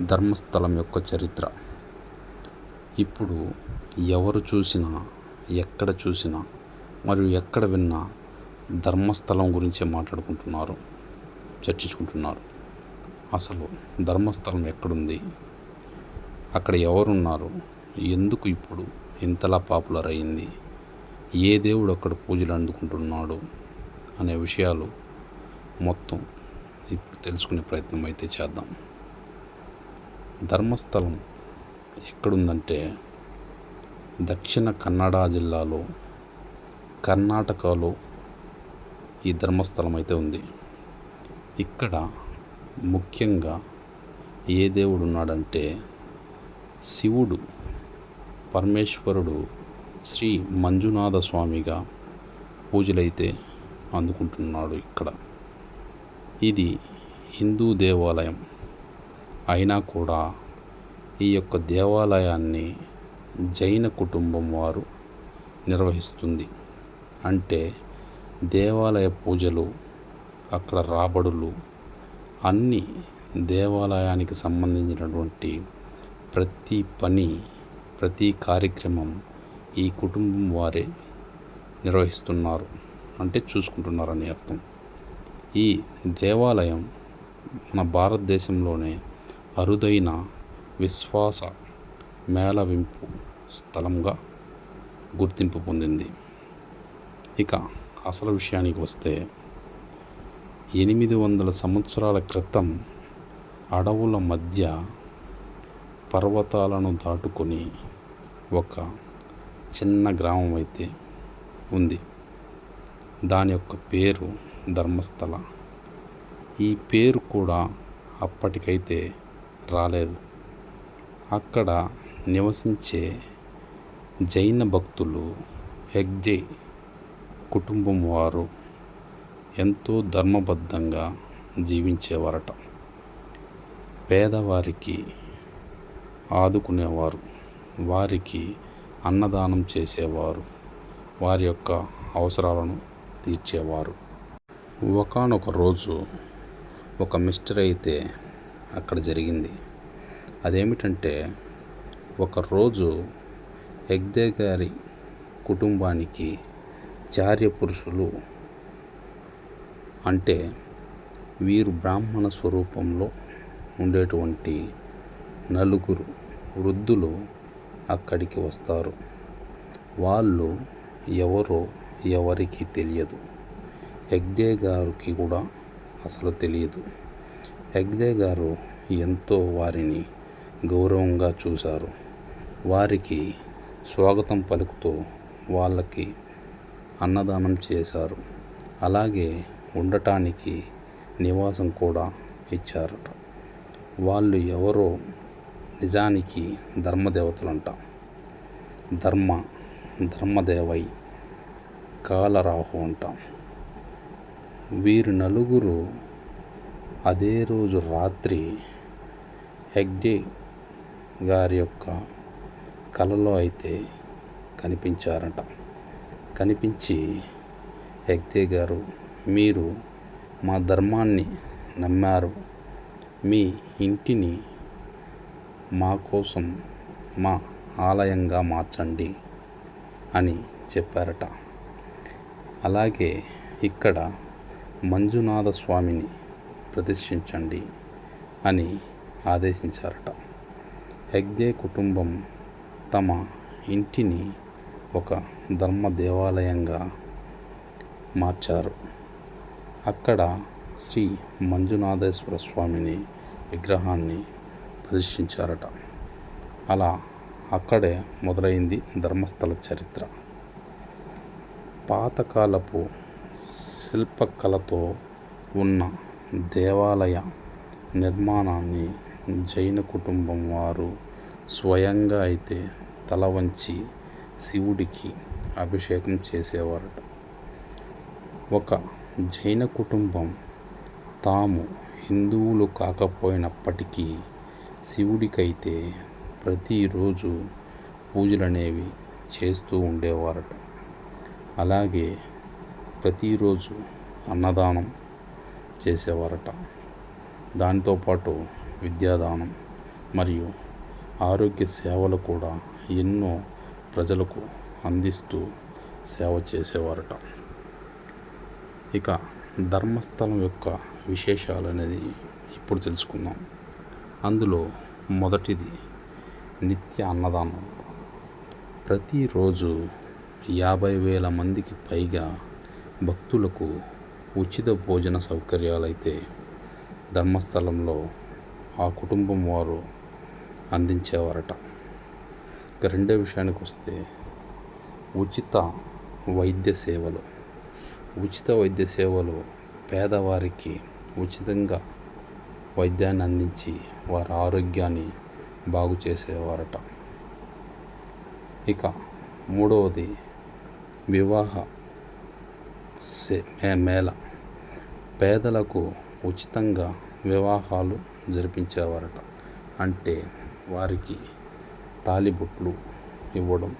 ధర్మస్థలం యొక్క చరిత్ర. ఇప్పుడు ఎవరు చూసినా, ఎక్కడ చూసినా మరియు ఎక్కడ విన్నా ధర్మస్థలం గురించే మాట్లాడుకుంటున్నారు, చర్చించుకుంటున్నారు. అసలు ధర్మస్థలం ఎక్కడుంది, అక్కడ ఎవరున్నారు, ఎందుకు ఇప్పుడు ఇంతలా పాపులర్ అయింది, ఏ దేవుడు అక్కడ పూజలు అందుకుంటున్నాడు అనే విషయాలు మొత్తం ఇప్పుడు తెలుసుకునే ప్రయత్నం అయితే చేద్దాం. ధర్మస్థలం ఎక్కడుందంటే దక్షిణ కన్నడ జిల్లాలో, కర్ణాటకలో ఈ ధర్మస్థలం అయితే ఉంది. ఇక్కడ ముఖ్యంగా ఏ దేవుడు ఉన్నాడంటే శివుడు, పరమేశ్వరుడు శ్రీ మంజునాథ స్వామిగా పూజలైతే అందుకుంటున్నాడు. ఇక్కడ ఇది హిందూ దేవాలయం అయినా కూడా ఈ యొక్క దేవాలయాన్ని జైన కుటుంబం వారు నిర్వహిస్తుంది. అంటే దేవాలయ పూజలు, అక్కడ రాబడులు అన్నీ దేవాలయానికి సంబంధించినటువంటి ప్రతి పని, ప్రతి కార్యక్రమం ఈ కుటుంబం వారే నిర్వహిస్తున్నారు, అంటే చూసుకుంటున్నారని అర్థం. ఈ దేవాలయం మన భారతదేశంలోనే అరుదైన విశ్వాస మేళవింపు స్థలంగా గుర్తింపు పొందింది. ఇక అసలు విషయానికి వస్తే 800 సంవత్సరాల క్రితం అడవుల మధ్య పర్వతాలను దాటుకొని ఒక చిన్న గ్రామం అయితే ఉంది. దాని యొక్క పేరు ధర్మస్థల. ఈ పేరు కూడా అప్పటికైతే రాలేదు. అక్కడ నివసించే జైన భక్తులు హెగ్డే కుటుంబం వారు ఎంతో ధర్మబద్ధంగా జీవించేవారట. పేదవారికి ఆదుకునేవారు, వారికి అన్నదానం చేసేవారు, వారి యొక్క అవసరాలను తీర్చేవారు. ఒకానొక రోజు ఒక మిస్టరీ అయితే అక్కడ జరిగింది. అదేమిటంటే ఒకరోజు హెగ్డే గారి కుటుంబానికి చార్య పురుషులు, అంటే వీరు బ్రాహ్మణ స్వరూపంలో ఉండేటువంటి 4 వృద్ధులు అక్కడికి వస్తారు. వాళ్ళు ఎవరో ఎవరికి తెలియదు. హెగ్డే గారికి కూడా అసలు తెలియదు. హెగ్డే గారు ఎంతో వారిని గౌరవంగా చూశారు. వారికి స్వాగతం పలుకుతూ వాళ్ళకి అన్నదానం చేశారు. అలాగే ఉండటానికి నివాసం కూడా ఇచ్చారట. వాళ్ళు ఎవరో నిజానికి ధర్మదేవతలంట. ధర్మదేవై, కాలరాహు అంట. వీరు 4 అదే రోజు రాత్రి హెగ్డే గారి యొక్క కలలో అయితే కనిపించారట. కనిపించి హెగ్డే గారు, మీరు మా ధర్మాన్ని నమ్మారు, మీ ఇంటిని మా కోసం మా ఆలయంగా మార్చండి అని చెప్పారట. అలాగే ఇక్కడ మంజునాథ స్వామిని ప్రతిష్ఠించండి అని ఆదేశించారట. హెగ్డే కుటుంబం తమ ఇంటిని ఒక ధర్మ దేవాలయంగా మార్చారు. అక్కడ శ్రీ మంజునాథేశ్వర స్వామిని విగ్రహాన్ని ప్రతిష్ఠించారట. అలా అక్కడే మొదలైంది ధర్మస్థల చరిత్ర. పాతకాలపు శిల్పకళతో ఉన్న దేవాలయ నిర్మాణాన్ని జైన కుటుంబం వారు స్వయంగా అయితే తల వంచి శివుడికి అభిషేకం చేసేవారట. ఒక జైన కుటుంబం తాము హిందువులు కాకపోయినప్పటికీ శివుడికైతే ప్రతిరోజు పూజలనేవి చేస్తూ ఉండేవారట. అలాగే ప్రతిరోజు అన్నదానం చేసేవారట. దాంతోపాటు విద్యాదానం, మరియు ఆరోగ్య సేవలు కూడా ఎన్నో ప్రజలకు అందిస్తూ సేవ చేసేవారట. ఇక ధర్మస్థలం యొక్క విశేషాలు అనేది ఇప్పుడు తెలుసుకుందాం. అందులో మొదటిది నిత్య అన్నదానం. ప్రతిరోజు 50,000 మందికి పైగా భక్తులకు ఉచిత భోజన సౌకర్యాలైతే ధర్మస్థలంలో ఆ కుటుంబం వారు అందించేవారట. ఇక రెండో విషయానికి వస్తే ఉచిత వైద్య సేవలు. ఉచిత వైద్య సేవలు పేదవారికి ఉచితంగా వైద్యాన్ని అందించి వారి ఆరోగ్యాన్ని బాగు చేసేవారట. ఇక మూడవది వివాహ మేళ. పేదలకు ఉచితంగా వివాహాలు జరిపించేవారట. అంటే వారికి తాళిబొట్లు ఇవ్వడం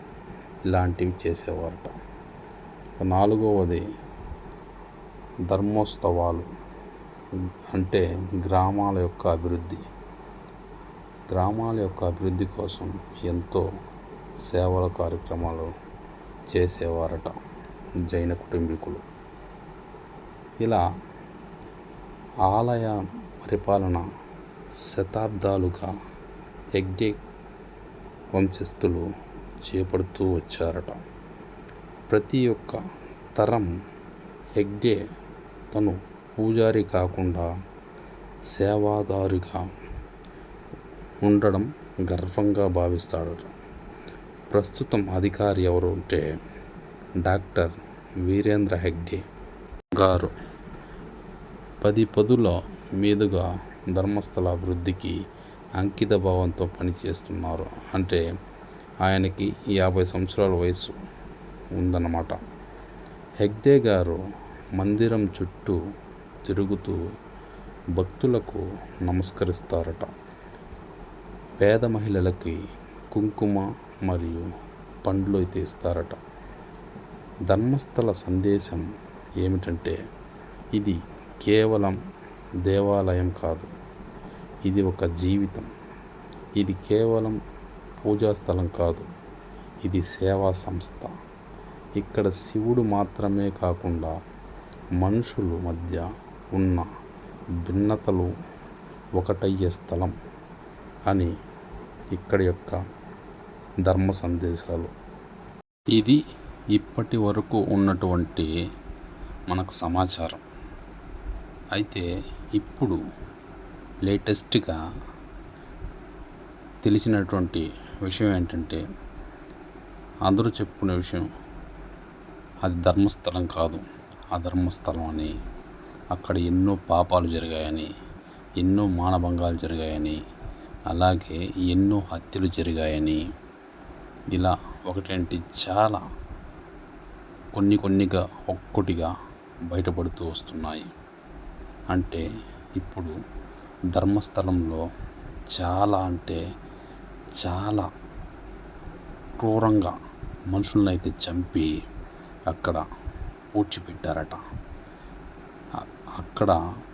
ఇలాంటివి చేసేవారట. నాలుగవది ధర్మోత్సవాలు. అంటే గ్రామాల యొక్క అభివృద్ధి. గ్రామాల యొక్క అభివృద్ధి కోసం ఎంతో సేవల కార్యక్రమాలు చేసేవారట జైన కుటుంబీకులు. ఇలా ఆలయ పరిపాలన శతాబ్దాలుగా హెగ్డే వంశస్థులు చేపడుతూ వచ్చారట. ప్రతి ఒక్క తరం హెగ్డే తను పూజారి కాకుండా సేవాదారుగా ఉండడం గర్వంగా భావిస్తాడట. ప్రస్తుతం అధికారి ఎవరు అంటే డాక్టర్ వీరేంద్ర హెగ్డే గారు 10 పదుల మీదుగా ధర్మస్థల అభివృద్ధికి అంకిత భావంతో పనిచేస్తున్నారు. అంటే ఆయనకి 50 సంవత్సరాల వయసు ఉందన్నమాట. హెగ్డే గారు మందిరం చుట్టూ తిరుగుతూ భక్తులకు నమస్కరిస్తారట. పేద మహిళలకి కుంకుమ మరియు పండ్లు అయితే ఇస్తారట. ధర్మస్థల సందేశం ఏమిటంటే ఇది కేవలం దేవాలయం కాదు, ఇది ఒక జీవితం. ఇది కేవలం పూజా స్థలం కాదు, ఇది సేవా సంస్థ. ఇక్కడ శివుడు మాత్రమే కాకుండా మనుషుల మధ్య ఉన్న భిన్నతలు ఒకటయ్యే స్థలం అని ఇక్కడి యొక్క ధర్మ సందేశాలు. ఇది ఇప్పటి వరకు ఉన్నటువంటి మనకు సమాచారం. అయితే ఇప్పుడు లేటెస్ట్గా తెలిసినటువంటి విషయం ఏంటంటే అందరూ చెప్పుకునే విషయం అది ధర్మస్థలం కాదు, అధర్మస్థలం అని. అక్కడ ఎన్నో పాపాలు జరిగాయని, ఎన్నో మానభంగాలు జరిగాయని, అలాగే ఎన్నో హత్యలు జరిగాయని, ఇలా ఒకటేంటి చాలా కొన్నిగా ఒక్కొక్కటిగా బయటపడుతూ వస్తున్నాయి. అంటే ఇప్పుడు ధర్మస్థలంలో చాలా అంటే చాలా క్రూరంగా మనుషులను అయితే చంపి అక్కడ పూడ్చిపెట్టారట. అక్కడ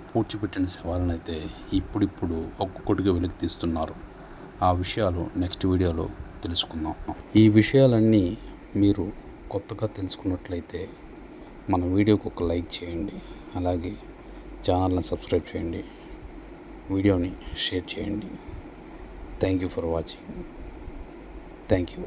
పూడ్చిపెట్టిన శవాలను అయితే ఇప్పుడిప్పుడు ఒక్కొక్కటిగా వెలికి తీస్తున్నారు. ఆ విషయాలు నెక్స్ట్ వీడియోలో తెలుసుకుందాం. ఈ విషయాలన్నీ మీరు కొత్తగా తెలుసుకున్నట్లయితే మన వీడియోకి ఒక లైక్ చేయండి, అలాగే ఛానల్ని సబ్స్క్రైబ్ చేయండి, వీడియోని షేర్ చేయండి. Thank you for watching. Thank you.